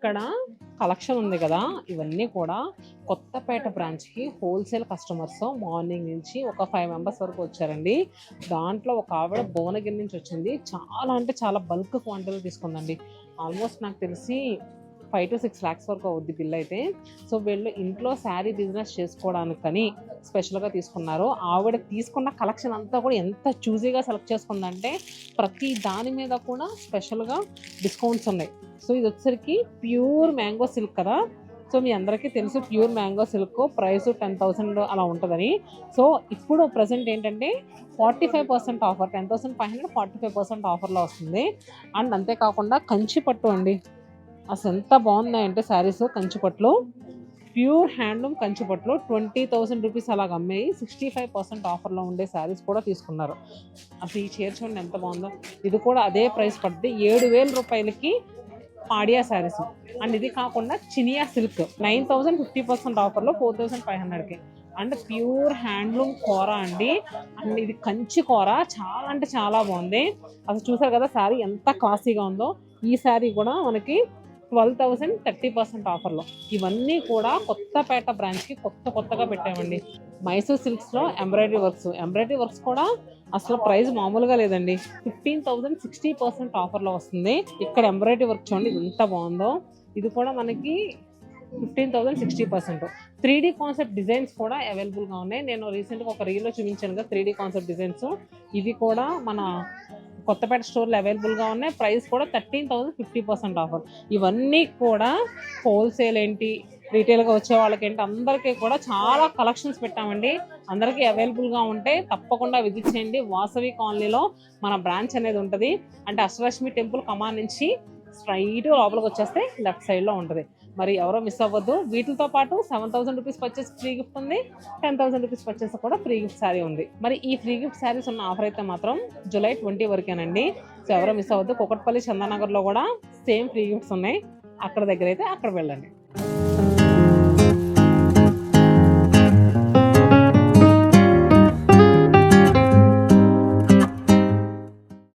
ఇక్కడ కలెక్షన్ ఉంది కదా, ఇవన్నీ కూడా కొత్తపేట బ్రాంచ్కి హోల్సేల్ కస్టమర్స్ మార్నింగ్ నుంచి ఒక 5 మెంబర్స్ వరకు వచ్చారండి. దాంట్లో ఒక ఆవిడ భువనగిరి నుంచి వచ్చింది. చాలా అంటే చాలా బల్క్ క్వాంటిటీలో తీసుకుందండి. ఆల్మోస్ట్ నాకు తెలిసి 5 to 6 lakhs వరకు అవుద్ది బిల్ అయితే. సో వీళ్ళు ఇంట్లో శారీ బిజినెస్ చేసుకోవడానికి కానీ స్పెషల్గా తీసుకున్నారు. ఆవిడ తీసుకున్న కలెక్షన్ అంతా కూడా ఎంత చూజీగా సెలెక్ట్ చేసుకుందంటే ప్రతి దాని మీద కూడా స్పెషల్గా డిస్కౌంట్స్ ఉన్నాయి. సో ఇది వచ్చేసరికి ప్యూర్ మ్యాంగో సిల్క్ కదా. సో మీ అందరికీ తెలుసు ప్యూర్ మ్యాంగో సిల్క్ ప్రైస్ 10,000 అలా ఉంటుందని. సో ఇప్పుడు ప్రజెంట్ ఏంటంటే 45% ఆఫర్, 10,500 45% ఆఫర్లో వస్తుంది. అండ్ అంతేకాకుండా కంచి పట్టు అండి, అసలు ఎంత బాగున్నాయంటే శారీస్ కంచిపట్లు, ప్యూర్ హ్యాండ్లూమ్ కంచిపట్లు 20,000 రూపీస్ అలాగ అమ్మాయి 65% ఆఫర్లో ఉండే శారీస్ కూడా తీసుకున్నారు. అసలు ఈ చీర చూడండి ఎంత బాగుందో. ఇది కూడా అదే ప్రైస్ పడుతుంది, 7,000 రూపాయలకి పాడియా శారీస్. అండ్ ఇది కాకుండా చినియా సిల్క్ 9,000 50% ఆఫర్లో 4,500కి. అండ్ ప్యూర్ హ్యాండ్లూమ్ కూర అండి. అండ్ ఇది కంచి కూర చాలా అంటే చాలా బాగుంది. అసలు చూసారు కదా శారీ ఎంత క్లాసీగా ఉందో. ఈ శారీ కూడా మనకి 12,000 30% ఆఫర్లో. ఇవన్నీ కూడా కొత్తపేట బ్రాంచ్కి కొత్తగా పెట్టామండి. మైసూర్ సిల్క్స్లో ఎంబ్రాయిడరీ వర్క్స్ కూడా అసలు ప్రైస్ మామూలుగా లేదండి. 15,000 60% ఆఫర్లో వస్తుంది. ఇక్కడ ఎంబ్రాయిడరీ వర్క్ చూడండి ఎంత బాగుందో. ఇది కూడా మనకి 15,000 60%. 3D కాన్సెప్ట్ డిజైన్స్ కూడా అవైలబుల్గా ఉన్నాయి. నేను రీసెంట్గా ఒక రీల్లో చూపించాను కదా 3D కాన్సెప్ట్ డిజైన్స్. ఇవి కూడా మన కొత్తపేట స్టోర్లో అవైలబుల్గా ఉన్నాయి. ప్రైస్ కూడా 13,000 50% ఆఫర్. ఇవన్నీ కూడా హోల్సేల్ ఏంటి, రీటైల్గా వచ్చే వాళ్ళకి ఏంటి అందరికీ కూడా చాలా కలెక్షన్స్ పెట్టామండి. అందరికీ అవైలబుల్గా ఉంటే తప్పకుండా విజిట్ చేయండి. వాసవి కాలనీలో మన బ్రాంచ్ అనేది ఉంటుంది. అంటే అష్టలక్ష్మి టెంపుల్ కమాన్ నుంచి స్ట్రైట్ లోపలికి వచ్చేస్తే లెఫ్ట్ సైడ్లో ఉంటుంది. మరి ఎవరో మిస్ అవ్వద్దు. వీటితో పాటు 7,000 రూపీస్ పర్చేస్ ఫ్రీ గిఫ్ట్ ఉంది, 10,000 రూపీస్ పర్చేస్ కూడా ఫ్రీ గిఫ్ట్ శారీ ఉంది. మరి ఈ ఫ్రీ గిఫ్ట్ శారీస్ ఉన్న ఆఫర్ అయితే మాత్రం జూలై 20 వరకేనండి. సో ఎవరో మిస్ అవ్వద్దు. కుకట్పల్లి చందానగర్లో కూడా సేమ్ ఫ్రీ గిఫ్ట్స్ ఉన్నాయి. అక్కడ దగ్గర అయితే అక్కడ వెళ్ళండి.